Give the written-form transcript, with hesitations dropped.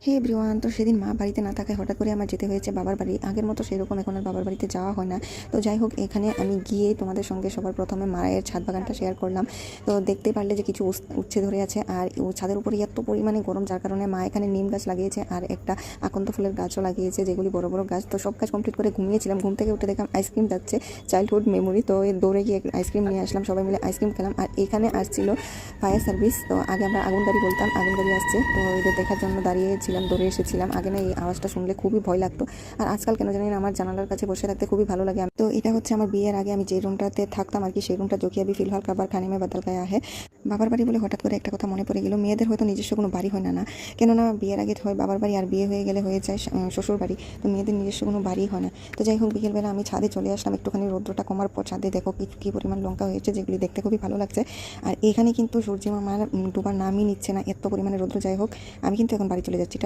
হে everyone, তো সেদিন মা বাড়িতে না থাকায় হঠাৎ করে আমার যেতে হয়েছে বাবার বাড়ি। আগের মতো সেরকম এখন আর বাবার বাড়িতে যাওয়া হয় না। তো যাই হোক, এখানে আমি গিয়ে তোমাদের সঙ্গে সবার প্রথমে মায়ের ছাদ বাগানটা শেয়ার করলাম। তো দেখতে পারলে যে কিছু উচ্ছে ধরে আছে, আর ছাদের উপরে এত পরিমাণে গরম, যার কারণে মা এখানে নিম গাছ লাগিয়েছে আর একটা আকন্দ ফুলের গাছও লাগিয়েছে, যেগুলি বড় বড় গাছ। তো সব কাজ কমপ্লিট করে ঘুমিয়েছিলাম, ঘুম থেকে উঠে দেখলাম আইসক্রিম যাচ্ছে, চাইল্ডহুড মেমোরি। তো দৌড়ে গিয়ে আইসক্রিম নিয়ে আসলাম, সবাই মিলে আইসক্রিম খেলাম। আর এখানে আসছিল ফায়ার সার্ভিস। তো আগে আমরা আগুন গাড়ি বলতাম, আগুন গাড়ি আসছে, তো এদের দেখার জন্য দাঁড়িয়েছিলাম, দৌড়ে এসেছিলাম। আগে না এই আওয়াজটা শুনলে খুবই ভয় লাগতো, আর আজকাল কেন জানি না আমার জানালার কাছে বসে থাকতে খুবই ভালো লাগে। তো এটা হচ্ছে আমার বিয়ের আগে আমি যে রুমটাতে থাকতাম আর কি, সেই রুমটা, जो कि अभी फिलहाल कबार खाने में बदल गया है। বাবার বাড়ি বলে হঠাৎ করে একটা কথা মনে পড়ে গেল, মেয়েদের হয়তো নিজস্ব কোনো বাড়ি হয় না, না কেননা বিয়ের আগে হয় বাবার বাড়ি, আর বিয়ে হয়ে গেলে হয়ে যায় শ্বশুর বাড়ি। তো মেয়েদের নিজস্ব কোনো বাড়ি হয় না। তো যাই হোক, বিকেলবেলা আমি ছাদে চলে আসলাম, একটুখানি রৌদ্রটা কমার পর ছাদে দেখো কী পরিমাণ লঙ্কা হয়েছে, যেগুলি দেখতে খুবই ভালো লাগছে। আর এখানে কিন্তু সূর্যি মামার ডুবার নামই নিচ্ছে না, এত পরিমাণে রৌদ্র। যাই হোক, আমি কিন্তু এখন বাড়ি চলে যাচ্ছি।